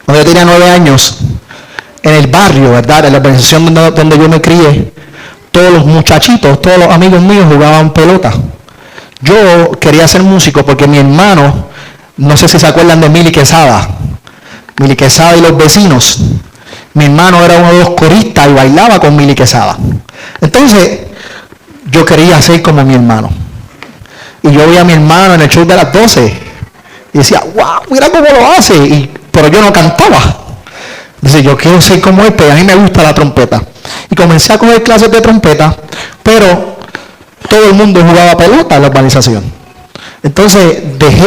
Cuando yo tenía 9 años, en el barrio, ¿verdad? En la organización donde yo me crié, todos los muchachitos, todos los amigos míos jugaban pelota. Yo quería ser músico porque mi hermano, no sé si se acuerdan de Mili Quesada y los vecinos. Mi hermano era uno de los coristas y bailaba con Mili Quesada. Entonces, yo quería ser como mi hermano. Y yo veía a mi hermano en el show de las 12 y decía, wow, mira cómo lo hace. Pero yo no cantaba. Dice, yo quiero ser como él, pero a mí me gusta la trompeta. Y comencé a coger clases de trompeta, pero todo el mundo jugaba pelota en la urbanización. Entonces dejé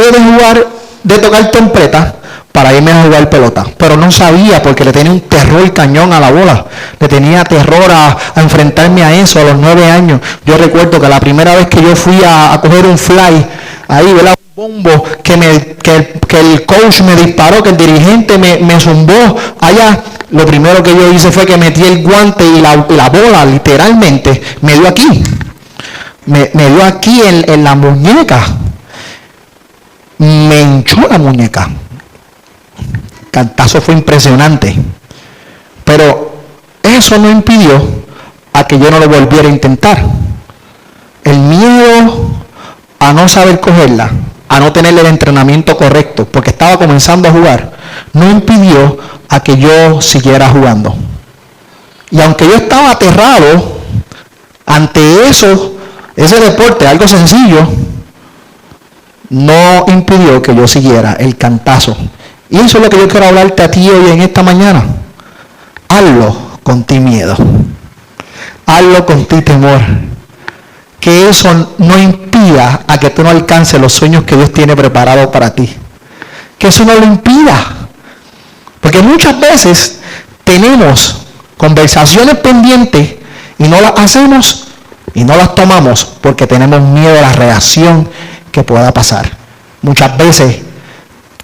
de tocar trompeta para irme a jugar pelota. Pero no sabía, porque le tenía un terror cañón a la bola. Le tenía terror a enfrentarme a eso a los 9 años. Yo recuerdo que la primera vez que yo fui a coger un fly, ahí, ¿verdad? Bombo que el coach me disparó, que el dirigente me zumbó allá, lo primero que yo hice fue que metí el guante y la bola literalmente me dio aquí, me dio aquí en la muñeca, me hinchó la muñeca. El cantazo fue impresionante, pero eso no impidió a que yo no lo volviera a intentar. El miedo a no saber cogerla, a no tener el entrenamiento correcto, porque estaba comenzando a jugar, no impidió a que yo siguiera jugando. Y aunque yo estaba aterrado ante ese deporte, algo sencillo, no impidió que yo siguiera el cantazo. Y eso es lo que yo quiero hablarte a ti hoy en esta mañana. Hazlo con ti miedo. Hazlo con ti temor. Que eso no impida a que tú no alcances los sueños que Dios tiene preparados para ti. Que eso no lo impida. Porque muchas veces tenemos conversaciones pendientes y no las hacemos y no las tomamos porque tenemos miedo a la reacción que pueda pasar. Muchas veces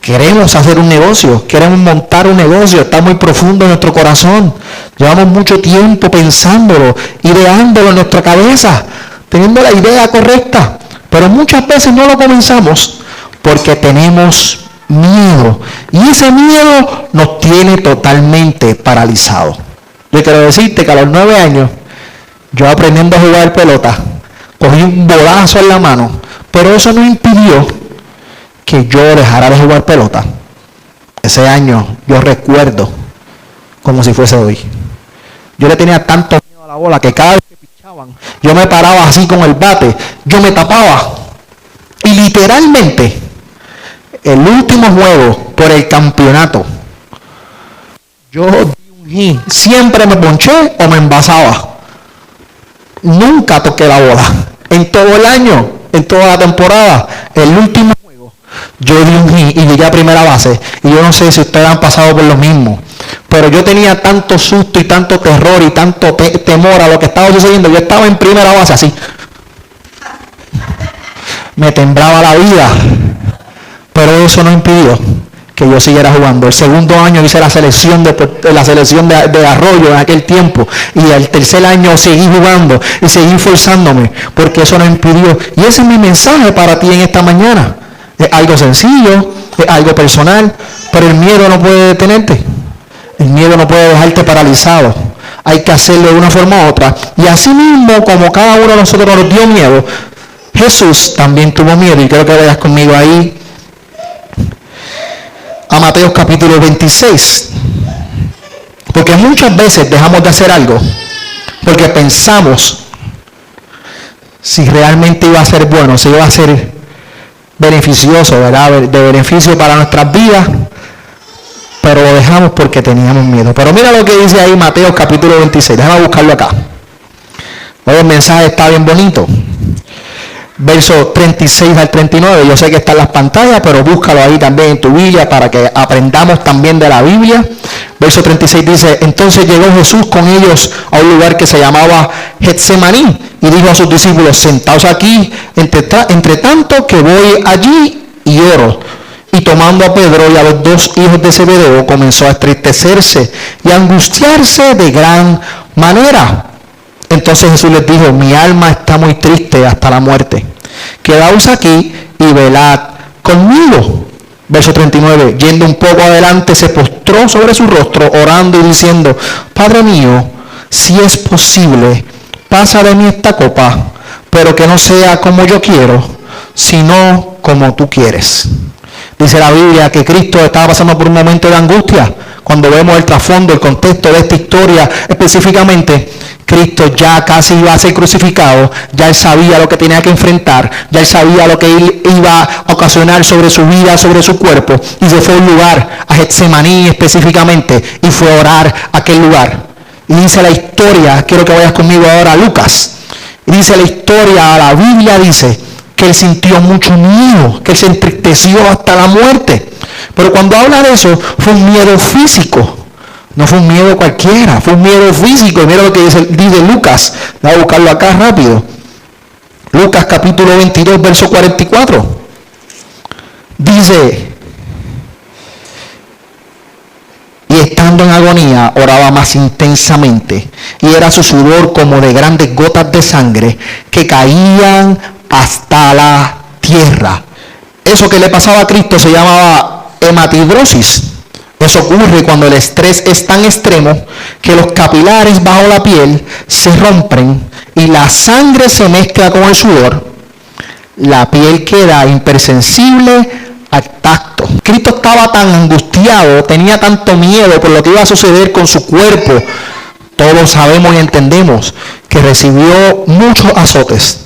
queremos hacer un negocio, queremos montar un negocio, está muy profundo en nuestro corazón. Llevamos mucho tiempo pensándolo, ideándolo en nuestra cabeza, teniendo la idea correcta, pero muchas veces no lo comenzamos porque tenemos miedo, y ese miedo nos tiene totalmente paralizados. Yo quiero decirte que a los 9 años, yo aprendiendo a jugar pelota, cogí un bolazo en la mano, pero eso no impidió que yo dejara de jugar pelota. Ese año yo recuerdo como si fuese hoy. Yo le tenía tanto miedo a la bola que cada vez que pichaban, yo me paraba así con el bate, yo me tapaba. Y literalmente, el último juego por el campeonato, yo di un hit. Siempre me ponché o me envasaba. Nunca toqué la bola. En todo el año, en toda la temporada, el último juego, yo di un hit y llegué a primera base. Y yo no sé si ustedes han pasado por lo mismo, pero yo tenía tanto susto y tanto terror y tanto temor a lo que estaba sucediendo. Yo estaba en primera base así. Me temblaba la vida. Pero eso no impidió que yo siguiera jugando. El segundo año hice la selección de Arroyo en aquel tiempo. Y el tercer año seguí jugando y seguí forzándome, porque eso no impidió. Y ese es mi mensaje para ti en esta mañana. Es algo sencillo, es algo personal, pero el miedo no puede detenerte. El miedo no puede dejarte paralizado. Hay que hacerlo de una forma u otra. Y así mismo, como cada uno de nosotros nos dio miedo, Jesús también tuvo miedo. Y quiero que vayas conmigo ahí a Mateo capítulo 26. Porque muchas veces dejamos de hacer algo porque pensamos si realmente iba a ser bueno, si iba a ser beneficioso, ¿verdad? De beneficio para nuestras vidas, pero lo dejamos porque teníamos miedo. Pero mira lo que dice ahí Mateo capítulo 26. Déjame buscarlo acá. Hoy el mensaje está bien bonito. Verso 36 al 39, yo sé que está en las pantallas, pero búscalo ahí también en tu Biblia para que aprendamos también de la Biblia. Verso 36 dice, entonces llegó Jesús con ellos a un lugar que se llamaba Getsemaní y dijo a sus discípulos, sentaos aquí, entre tanto que voy allí y oro. Y tomando a Pedro y a los 2 hijos de Zebedeo, comenzó a entristecerse y a angustiarse de gran manera. Entonces Jesús les dijo, mi alma está muy triste hasta la muerte. Quedaos aquí y velad conmigo. Verso 39, yendo un poco adelante, se postró sobre su rostro, orando y diciendo, Padre mío, si es posible, pasa de mí esta copa, pero que no sea como yo quiero, sino como tú quieres. Dice la Biblia que Cristo estaba pasando por un momento de angustia. Cuando vemos el trasfondo, el contexto de esta historia específicamente, Cristo ya casi iba a ser crucificado, ya él sabía lo que tenía que enfrentar, ya él sabía lo que él iba a ocasionar sobre su vida, sobre su cuerpo, y se fue a un lugar, a Getsemaní específicamente, y fue a orar a aquel lugar. Y dice la historia, quiero que vayas conmigo ahora a Lucas, y dice la historia, la Biblia dice que él sintió mucho miedo, que él se entristeció hasta la muerte. Pero cuando habla de eso, fue un miedo físico. No fue un miedo cualquiera, fue un miedo físico. Y mira lo que dice Lucas. Voy a buscarlo acá rápido. Lucas capítulo 22, verso 44. Dice, y estando en agonía, oraba más intensamente. Y era su sudor como de grandes gotas de sangre que caían hasta la tierra. Eso que le pasaba a Cristo se llamaba hematidrosis. Eso ocurre cuando el estrés es tan extremo que los capilares bajo la piel se rompen y la sangre se mezcla con el sudor. La piel queda hipersensible al tacto. Cristo estaba tan angustiado, tenía tanto miedo por lo que iba a suceder con su cuerpo. Todos sabemos y entendemos que recibió muchos azotes.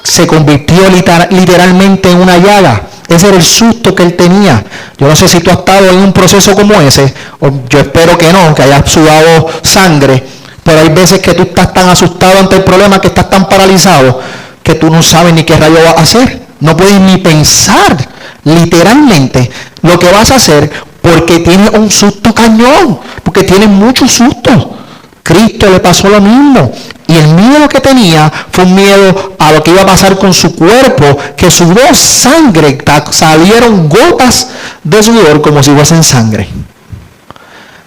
Se convirtió literalmente en una llaga. Ese era el susto que él tenía. Yo no sé si tú has estado en un proceso como ese, o yo espero que no, que hayas sudado sangre, pero hay veces que tú estás tan asustado ante el problema, que estás tan paralizado, que tú no sabes ni qué rayo vas a hacer. No puedes ni pensar literalmente lo que vas a hacer porque tienes un susto cañón, porque tienes mucho susto. Cristo le pasó lo mismo. Y el miedo que tenía fue un miedo a lo que iba a pasar con su cuerpo, que sudó sangre, salieron gotas de sudor como si fuesen sangre.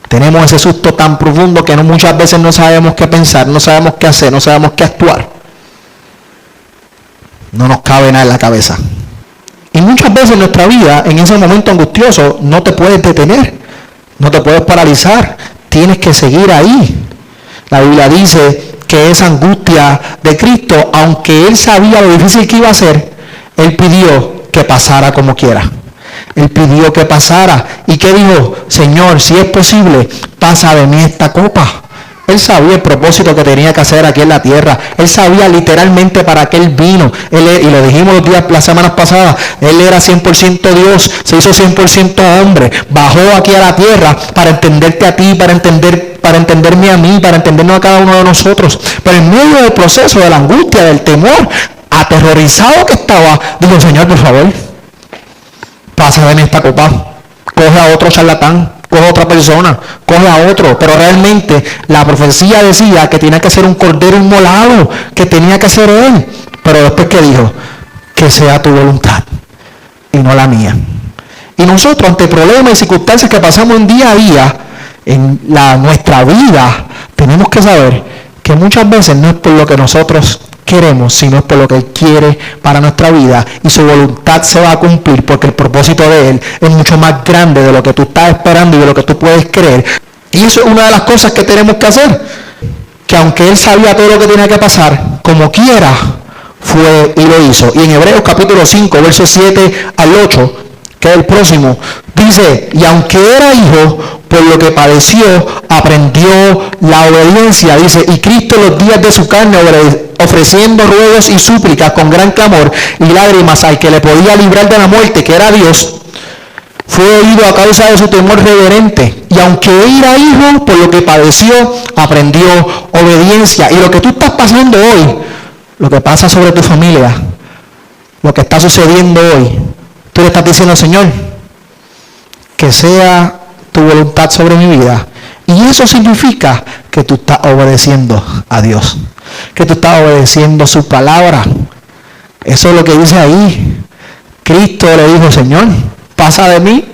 Tenemos ese susto tan profundo que muchas veces no sabemos qué pensar, no sabemos qué hacer, no sabemos qué actuar. No nos cabe nada en la cabeza. Y muchas veces en nuestra vida, en ese momento angustioso, no te puedes detener, no te puedes paralizar, tienes que seguir ahí. La Biblia dice que esa angustia de Cristo, aunque él sabía lo difícil que iba a ser, él pidió que pasara como quiera. Él pidió que pasara. ¿Y qué dijo? Señor, si es posible, pasa de mí esta copa. Él sabía el propósito que tenía que hacer aquí en la tierra. Él sabía literalmente para qué él vino. Y lo dijimos las semanas pasadas, él era 100% Dios, se hizo 100% hombre. Bajó aquí a la tierra para entenderte a ti, para entenderme a mí, para entendernos a cada uno de nosotros. Pero en medio del proceso, de la angustia, del temor, aterrorizado que estaba, dijo, Señor, por favor, pasa de mí esta copa. Coge a otro charlatán, coge a otra persona, coge a otro. Pero realmente la profecía decía que tenía que ser un cordero inmolado, que tenía que ser él. Pero después, ¿qué dijo? Que sea tu voluntad y no la mía. Y nosotros, ante problemas y circunstancias que pasamos en día a día, en nuestra vida, tenemos que saber que muchas veces no es por lo que nosotros queremos, sino es por lo que Él quiere para nuestra vida, y su voluntad se va a cumplir porque el propósito de Él es mucho más grande de lo que tú estás esperando y de lo que tú puedes creer. Y eso es una de las cosas que tenemos que hacer, que aunque Él sabía todo lo que tenía que pasar, como quiera, fue y lo hizo. Y en Hebreos capítulo 5, versos 7 al 8, que es el próximo, dice, y aunque era hijo, por lo que padeció, aprendió la obediencia, dice, y Cristo en los días de su carne, ofreciendo ruegos y súplicas con gran clamor y lágrimas al que le podía librar de la muerte, que era Dios, fue oído a causa de su temor reverente. Y aunque era hijo, por lo que padeció, aprendió obediencia. Y lo que tú estás pasando hoy, lo que pasa sobre tu familia, lo que está sucediendo hoy, tú le estás diciendo, Señor, que sea tu voluntad sobre mi vida. Y eso significa que tú estás obedeciendo a Dios, que tú estás obedeciendo su palabra. Eso es lo que dice ahí. Cristo le dijo, Señor, pasa de mí.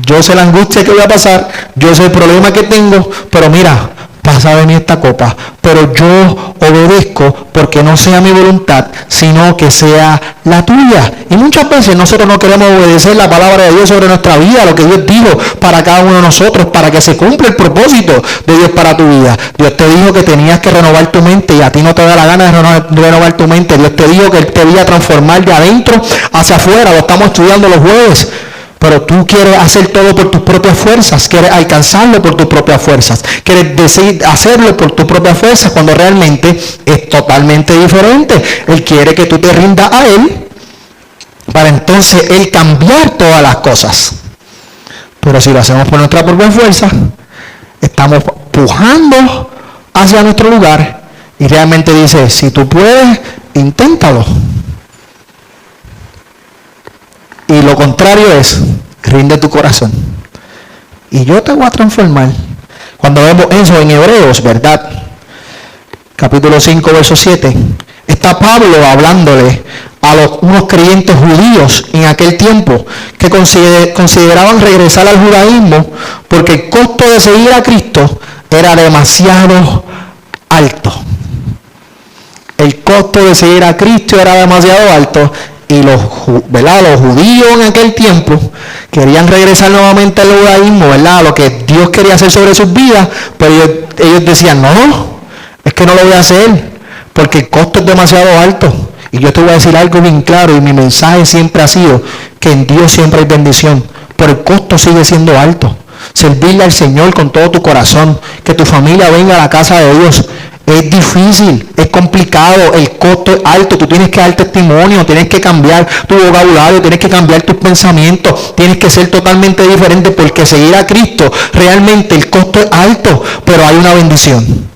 Yo sé la angustia que voy a pasar, yo sé el problema que tengo, pero mira, pasa de mí esta copa, pero yo obedezco porque no sea mi voluntad, sino que sea la tuya. Y muchas veces nosotros no queremos obedecer la palabra de Dios sobre nuestra vida, lo que Dios dijo para cada uno de nosotros, para que se cumpla el propósito de Dios para tu vida. Dios te dijo que tenías que renovar tu mente y a ti no te da la gana de renovar tu mente. Dios te dijo que Él te iba a transformar de adentro hacia afuera. Lo estamos estudiando los jueves. Pero tú quieres hacer todo por tus propias fuerzas, quieres alcanzarlo por tus propias fuerzas, quieres decidir hacerlo por tus propias fuerzas, cuando realmente es totalmente diferente. Él quiere que tú te rindas a Él, para entonces Él cambiar todas las cosas. Pero si lo hacemos por nuestra propia fuerza, estamos pujando hacia nuestro lugar, y realmente dice, si tú puedes, inténtalo. Y lo contrario es, rinde tu corazón. Y yo te voy a transformar. Cuando vemos eso en Hebreos, ¿verdad? Capítulo 5, verso 7. Está Pablo hablándole a unos creyentes judíos en aquel tiempo que consideraban regresar al judaísmo porque el costo de seguir a Cristo era demasiado alto. El costo de seguir a Cristo era demasiado alto. Y los judíos en aquel tiempo querían regresar nuevamente al judaísmo, ¿verdad? Lo que Dios quería hacer sobre sus vidas, pero ellos decían, no, es que no lo voy a hacer, porque el costo es demasiado alto. Y yo te voy a decir algo bien claro, y mi mensaje siempre ha sido que en Dios siempre hay bendición, pero el costo sigue siendo alto. Servirle al Señor con todo tu corazón, que tu familia venga a la casa de Dios, es difícil, es complicado, el costo es alto, tú tienes que dar testimonio, tienes que cambiar tu vocabulario, tienes que cambiar tus pensamientos, tienes que ser totalmente diferente, porque seguir a Cristo, realmente el costo es alto, pero hay una bendición,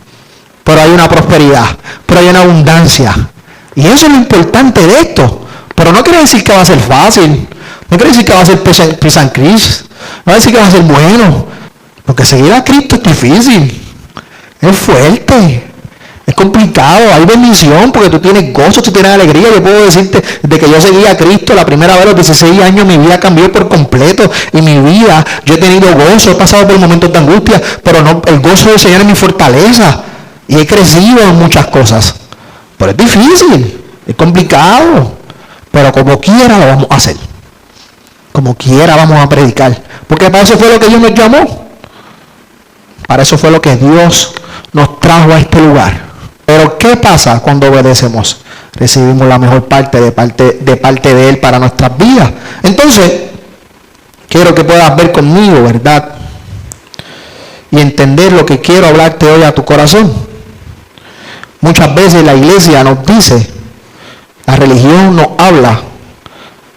pero hay una prosperidad, pero hay una abundancia. Y eso es lo importante de esto. Pero no quiere decir que va a ser fácil, no quiere decir que va a ser peace and Chris, no quiere decir que va a ser bueno, porque seguir a Cristo es difícil, es fuerte. Es complicado, hay bendición porque tú tienes gozo, tú tienes alegría. Yo puedo decirte, de que yo seguí a Cristo la primera vez a los 16 años, mi vida cambió por completo. Y mi vida, yo he tenido gozo, he pasado por momentos de angustia, pero no, el gozo del Señor es mi fortaleza. Y he crecido en muchas cosas. Pero es difícil, es complicado. Pero como quiera lo vamos a hacer. Como quiera vamos a predicar. Porque para eso fue lo que Dios nos llamó. Para eso fue lo que Dios nos trajo a este lugar. Pero ¿qué pasa cuando obedecemos? Recibimos la mejor parte de parte de Él para nuestras vidas. Entonces, quiero que puedas ver conmigo, ¿verdad? Y entender lo que quiero hablarte hoy a tu corazón. Muchas veces la iglesia nos dice, la religión nos habla,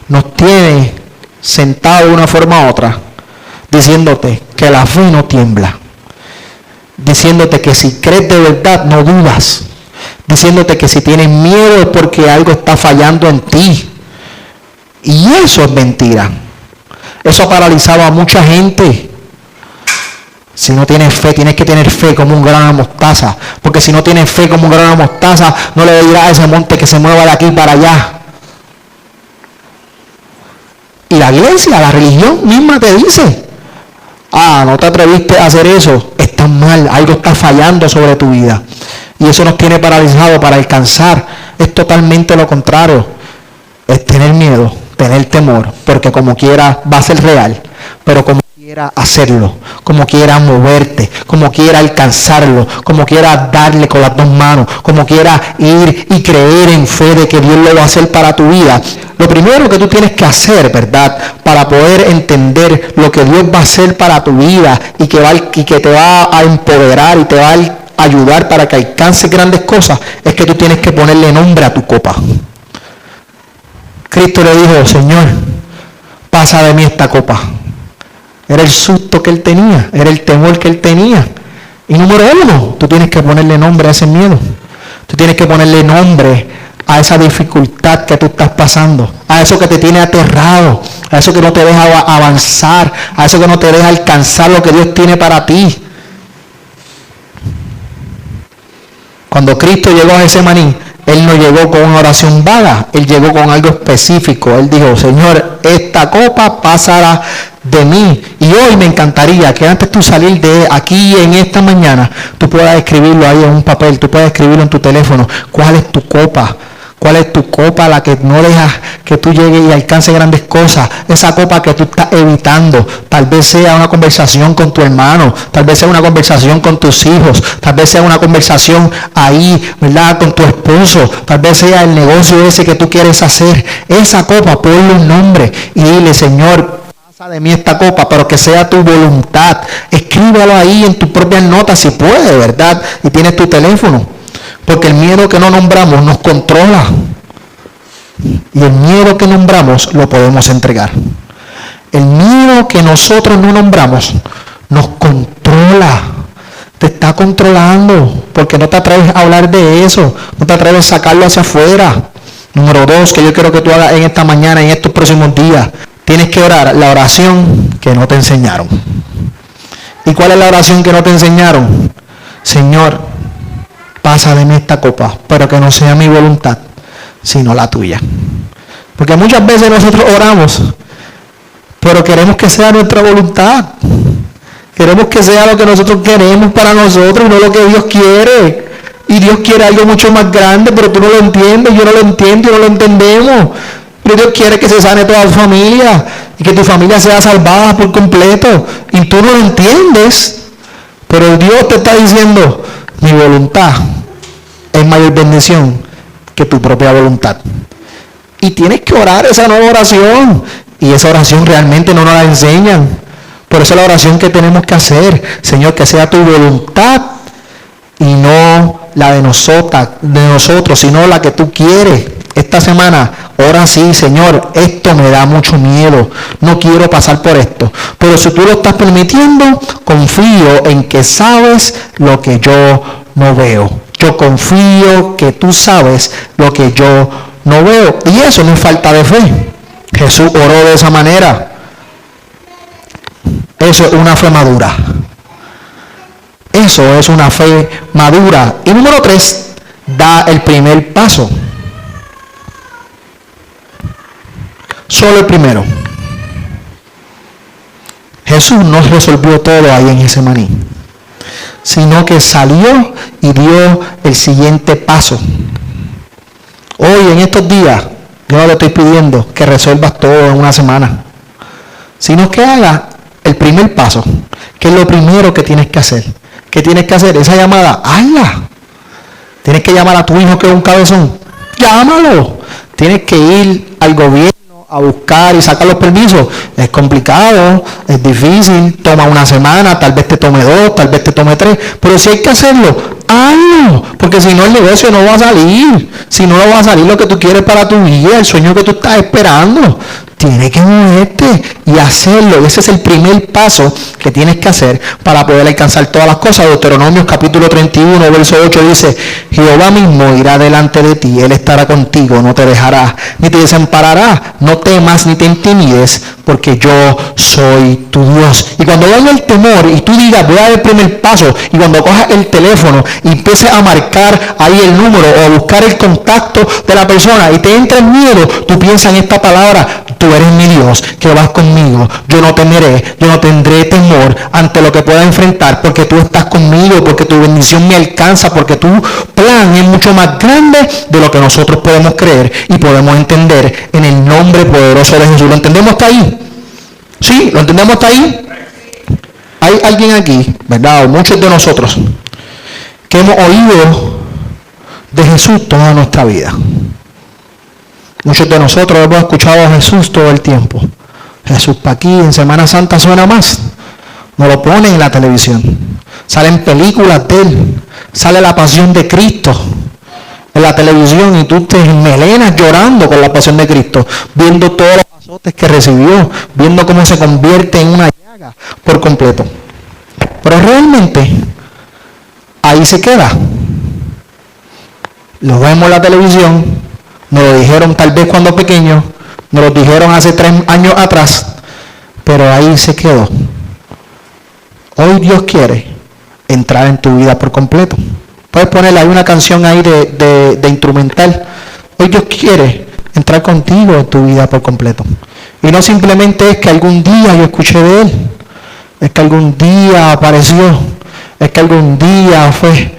nos tiene sentado de una forma u otra, diciéndote que la fe no tiembla. Diciéndote que si crees de verdad no dudas, diciéndote que si tienes miedo es porque algo está fallando en ti, y eso es mentira. Eso ha paralizado a mucha gente. Si no tienes fe, tienes que tener fe como un grano de mostaza, porque si no tienes fe como un grano de mostaza, no le dirás a ese monte que se mueva de aquí para allá. Y la iglesia, la religión misma te dice, no te atreviste a hacer eso, estás mal, algo está fallando sobre tu vida. Y eso nos tiene paralizado para alcanzar. Es totalmente lo contrario. Es tener miedo, tener temor, porque como quiera va a ser real, pero como quiera hacerlo, como quiera moverte, como quiera alcanzarlo, como quiera darle con las dos manos, como quiera ir y creer en fe de que Dios lo va a hacer para tu vida. Lo primero que tú tienes que hacer, ¿verdad?, para poder entender lo que Dios va a hacer para tu vida y que te va a empoderar y te va a ayudar para que alcances grandes cosas, es que tú tienes que ponerle nombre a tu copa. Cristo le dijo, Señor, pasa de mí esta copa. Era el susto que él tenía, era el temor que él tenía. Y número uno, tú tienes que ponerle nombre a ese miedo. Tú tienes que ponerle nombre a esa dificultad que tú estás pasando, a eso que te tiene aterrado, a eso que no te deja avanzar, a eso que no te deja alcanzar lo que Dios tiene para ti. Cuando Cristo llegó a Getsemaní, Él no llegó con una oración vaga, Él llegó con algo específico. Él dijo, Señor, esta copa pasará de mí. Y hoy me encantaría que antes de tú salir de aquí en esta mañana, tú puedas escribirlo ahí en un papel, tú puedas escribirlo en tu teléfono. ¿Cuál es tu copa? ¿Cuál es tu copa, la que no deja que tú llegues y alcances grandes cosas? Esa copa que tú estás evitando. Tal vez sea una conversación con tu hermano, tal vez sea una conversación con tus hijos, tal vez sea una conversación ahí, ¿verdad?, con tu esposo, tal vez sea el negocio ese que tú quieres hacer. Esa copa, ponle un nombre y dile, Señor, pasa de mí esta copa, pero que sea tu voluntad. Escríbelo ahí en tus propias notas si puedes, ¿verdad? Y tienes tu teléfono. Porque el miedo que no nombramos nos controla. Y el miedo que nombramos lo podemos entregar. El miedo que nosotros no nombramos nos controla. Te está controlando. Porque no te atreves a hablar de eso. No te atreves a sacarlo hacia afuera. Número 2, que yo quiero que tú hagas en esta mañana, en estos próximos días. Tienes que orar la oración que no te enseñaron. ¿Y cuál es la oración que no te enseñaron? Señor, pasa de mí esta copa, pero que no sea mi voluntad, sino la tuya. Porque muchas veces nosotros oramos, pero queremos que sea nuestra voluntad. Queremos que sea lo que nosotros queremos para nosotros, no lo que Dios quiere. Y Dios quiere algo mucho más grande, pero tú no lo entiendes, yo no lo entiendo, no lo entendemos. Pero Dios quiere que se sane toda tu familia y que tu familia sea salvada por completo. Y tú no lo entiendes, pero Dios te está diciendo, mi voluntad es mayor bendición que tu propia voluntad. Y tienes que orar esa nueva oración. Y esa oración realmente no nos la enseñan. Por eso es la oración que tenemos que hacer. Señor, que sea tu voluntad y no la de nosotros, sino la que tú quieres. Esta semana, ora sí, Señor, esto me da mucho miedo. No quiero pasar por esto. Pero si tú lo estás permitiendo, confío en que sabes lo que yo no veo. Yo confío que tú sabes lo que yo no veo. Y eso no es falta de fe. Jesús oró de esa manera. Eso es una fe madura. Eso es una fe madura. Y número 3, da el primer paso. Solo el primero. Jesús no resolvió todo ahí en Getsemaní, sino que salió y dio el siguiente paso. Hoy, en estos días, yo no le estoy pidiendo que resuelvas todo en una semana, sino que hagas el primer paso, que es lo primero que tienes que hacer. ¿Qué tienes que hacer? Esa llamada, hazla. Tienes que llamar a tu hijo que es un cabezón, llámalo. Tienes que ir al gobierno a buscar y sacar los permisos. Es complicado, es difícil, toma una semana, tal vez te tome 2, tal vez te tome 3, pero si hay que hacerlo, hazlo, porque si no el negocio no va a salir, si no va a salir lo que tú quieres para tu vida, el sueño que tú estás esperando. Tienes que moverte y hacerlo. Y ese es el primer paso que tienes que hacer para poder alcanzar todas las cosas. Deuteronomios capítulo 31, verso 8 dice, Jehová mismo irá delante de ti, Él estará contigo, no te dejará, ni te desamparará, no temas ni te intimides, porque yo soy tu Dios. Y cuando venga el temor y tú digas, voy a dar el primer paso, y cuando cojas el teléfono y empieces a marcar ahí el número o a buscar el contacto de la persona y te entra el miedo, tú piensas en esta palabra, tú eres mi Dios, que vas conmigo, yo no temeré, yo no tendré temor ante lo que pueda enfrentar, porque tú estás conmigo, porque tu bendición me alcanza, porque tu plan es mucho más grande de lo que nosotros podemos creer y podemos entender, en el nombre poderoso de Jesús. ¿Lo entendemos hasta ahí? ¿Sí? ¿Lo entendemos hasta ahí? Hay alguien aquí, ¿verdad? O muchos de nosotros que hemos oído de Jesús toda nuestra vida. Muchos de nosotros hemos escuchado a Jesús todo el tiempo. Jesús para aquí, en Semana Santa suena más. Nos lo ponen en la televisión. Salen películas de Él. Sale la pasión de Cristo en la televisión y tú te melenas llorando con la pasión de Cristo, viendo todos los azotes que recibió, viendo cómo se convierte en una llaga por completo. Pero realmente, ahí se queda. Lo vemos en la televisión, nos lo dijeron tal vez cuando pequeños, nos lo dijeron hace 3 años atrás, pero ahí se quedó. Hoy Dios quiere entrar en tu vida por completo. Puedes ponerle, hay una canción ahí de instrumental. Hoy Dios quiere entrar contigo en tu vida por completo. Y no simplemente es que algún día yo escuché de Él, es que algún día apareció, es que algún día fue,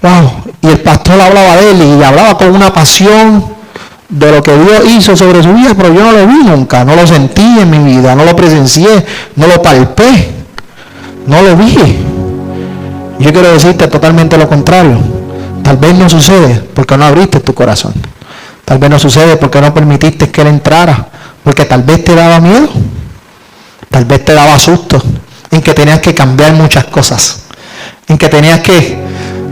wow, y el pastor hablaba de Él y hablaba con una pasión de lo que Dios hizo sobre su vida, pero yo no lo vi nunca, no lo sentí en mi vida, no lo presencié, no lo palpé, no lo vi. Yo quiero decirte totalmente lo contrario. Tal vez no sucede porque no abriste tu corazón. Tal vez no sucede porque no permitiste que Él entrara, porque tal vez te daba miedo, tal vez te daba susto, en que tenías que cambiar muchas cosas, en que tenías que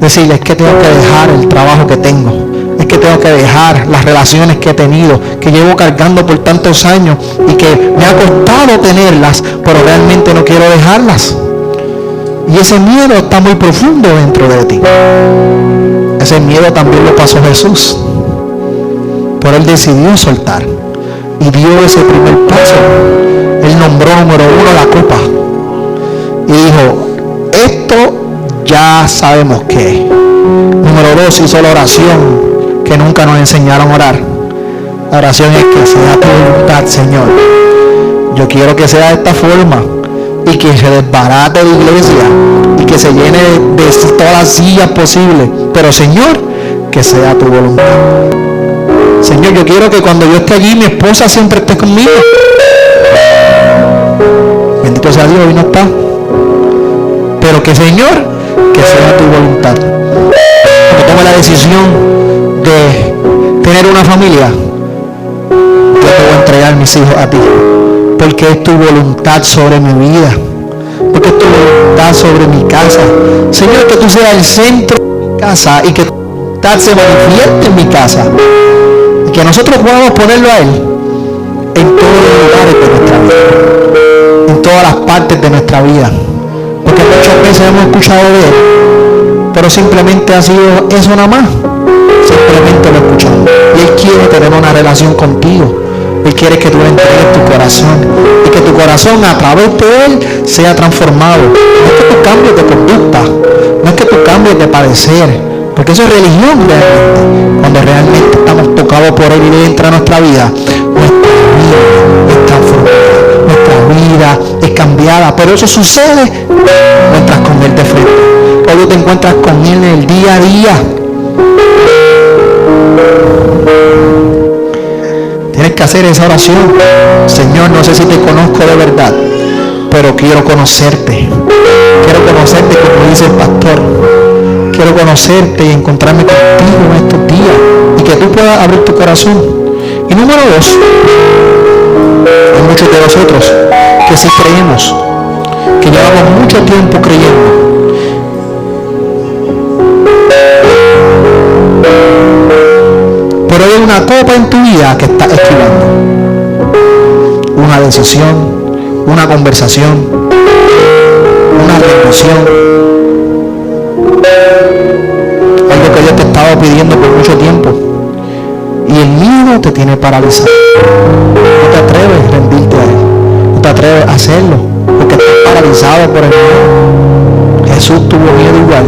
decirle, es que tengo que dejar el trabajo que tengo, es que tengo que dejar las relaciones que he tenido, que llevo cargando por tantos años y que me ha costado tenerlas, pero realmente no quiero dejarlas. Y ese miedo está muy profundo dentro de ti. Ese miedo también lo pasó Jesús, pero Él decidió soltar y dio ese primer paso. Él nombró número 1 la copa y dijo, esto ya sabemos qué es. Número 2, hizo la oración que nunca nos enseñaron a orar. La oración es que sea tu voluntad, Señor. Yo quiero que sea de esta forma y que se desbarate la iglesia y que se llene de todas las sillas posibles, pero Señor, que sea tu voluntad. Señor, yo quiero que cuando yo esté allí mi esposa siempre esté conmigo. Bendito sea Dios, hoy no está, pero que Señor, que sea tu voluntad. Que tome la decisión de tener una familia, yo te voy a entregar mis hijos a ti, porque es tu voluntad sobre mi vida, porque es tu voluntad sobre mi casa. Señor, que tú seas el centro de mi casa y que tu voluntad se manifieste en mi casa y que nosotros podamos ponerlo a Él en todos los lugares de nuestra vida, en todas las partes de nuestra vida, porque muchas veces hemos escuchado de Él, pero simplemente ha sido eso nada más, simplemente lo escuchamos. Y Él quiere tener una relación contigo. Él quiere que tú le entregues tu corazón y que tu corazón a través de Él sea transformado. No es que tú cambies de conducta, no es que tú cambies de parecer, porque eso es religión realmente. Cuando realmente estamos tocados por Él y Él entra a nuestra vida, nuestra vida es transformada, nuestra vida es cambiada. Pero eso sucede cuando te encuentras con Él de frente, cuando te encuentras con Él en el día a día. Tienes que hacer esa oración. Señor, no sé si te conozco de verdad, pero quiero conocerte. Quiero conocerte como dice el pastor. Quiero conocerte y encontrarme contigo en estos días y que tú puedas abrir tu corazón. Y número 2, hay muchos de nosotros que sí creemos, que llevamos mucho tiempo creyendo, pero hay una copa en tu vida que estás esquivando. Una decisión, una conversación, una relación, algo que Dios te estaba pidiendo por mucho tiempo y el miedo te tiene paralizado. No te atreves a rendirte a Él, no te atreves a hacerlo porque estás paralizado por el miedo. Jesús tuvo miedo igual,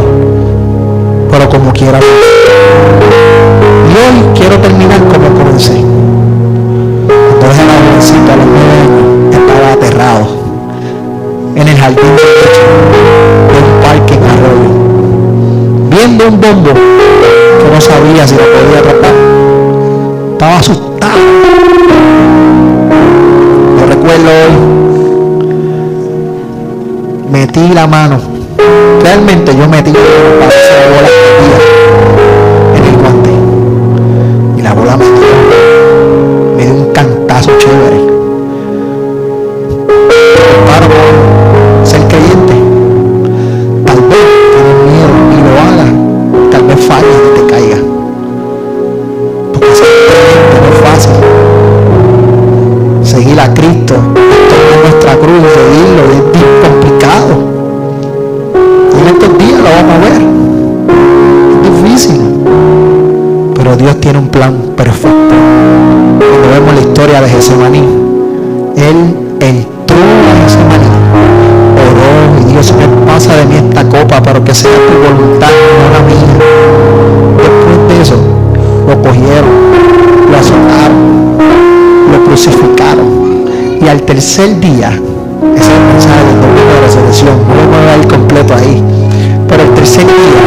pero como quiera. Y hoy quiero terminar como comencé. Cuando era jovencito a los 9 años, estaba aterrado en el jardín de un parque en Arroyo, viendo un bombo que no sabía si lo podía atrapar. Estaba asustado. Lo recuerdo hoy. Metí la mano. Realmente yo metí la mano para que se la bola en el guante. Y la bola me dio un cantazo chévere. Para ser creyente, tal vez tienes miedo y lo hagas, tal vez falles y te caigas, porque ser creyente no es fácil. Seguir a Cristo, tomar nuestra cruz y seguirlo es bien complicado. Y en estos días lo vamos a ver, es difícil, pero Dios tiene un plan perfecto. Cuando vemos la historia de Getsemaní, Él entró a Getsemaní, oró y Dios, me pasa de mí esta copa, pero que sea tu voluntad, no la mía. crucificaron. Y al tercer día, ese es el mensaje del domingo de resurrección, no vamos a ver completo ahí, pero el tercer día,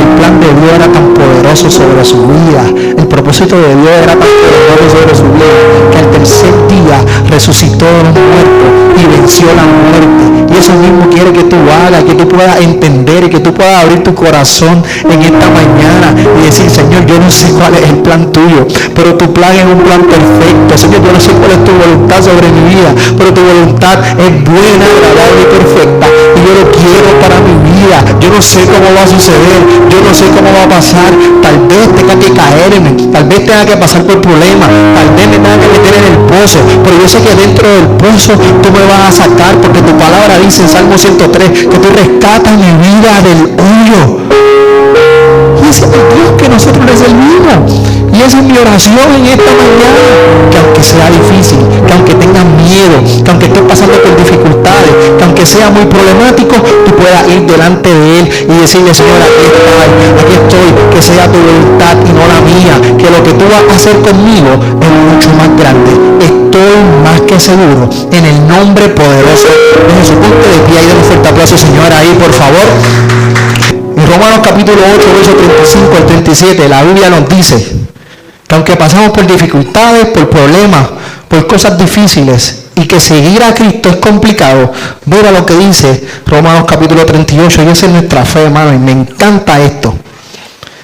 el plan de Dios era tan poderoso sobre su vida, el propósito de Dios era tan poderoso sobre su vida, que al tercer día resucitó de los muertos y venció la muerte. Y eso mismo quiere que tú hagas, que tú puedas entender y que tú puedas abrir tu corazón en esta mañana y decir: Señor, yo no sé cuál es el plan tuyo, pero tu plan es un plan perfecto. Señor, yo no sé cuál es tu voluntad sobre mi vida, pero tu voluntad es buena, agradable y perfecta, y yo lo quiero para mi vida. Yo no sé cómo va a suceder, yo no sé cómo va a pasar. Tal vez tenga que caerme, tal vez tenga que pasar por problemas, tal vez me tenga que meter en el pozo, pero yo sé que dentro del pozo tú me vas a sacar, porque tu palabra dice en Salmo 103 que tú rescatas mi vida del hoyo. Y ese es el Dios que nosotros le servimos. Y esa es mi oración en esta mañana, que aunque sea difícil, que aunque tengas miedo, que aunque estés pasando por dificultades, que aunque sea muy problemático, tú puedas ir delante de Él y decirle: Señor, aquí estoy, que sea tu voluntad y no la mía, que lo que tú vas a hacer conmigo es mucho más grande. Estoy más que seguro, en el nombre poderoso de Jesús. Ponte de pie y dale un fuerte aplauso, Señor, ahí, por favor. En Romanos capítulo 8, versos 35 al 37, la Biblia nos dice que aunque pasamos por dificultades, por problemas, por cosas difíciles, y que seguir a Cristo es complicado, mira lo que dice Romanos capítulo 38, y esa es nuestra fe, hermano, y me encanta esto.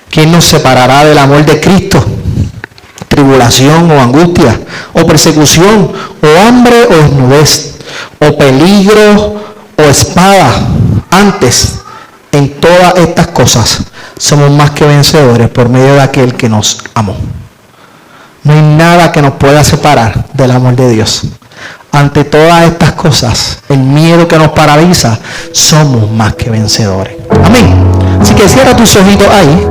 ¿Quién nos separará del amor de Cristo? Tribulación o angustia, o persecución, o hambre o desnudez, o peligro o espada. Antes, en todas estas cosas, somos más que vencedores por medio de aquel que nos amó. No hay nada que nos pueda separar del amor de Dios. Ante todas estas cosas, el miedo que nos paraliza, somos más que vencedores. Amén. Así que cierra tus ojitos ahí.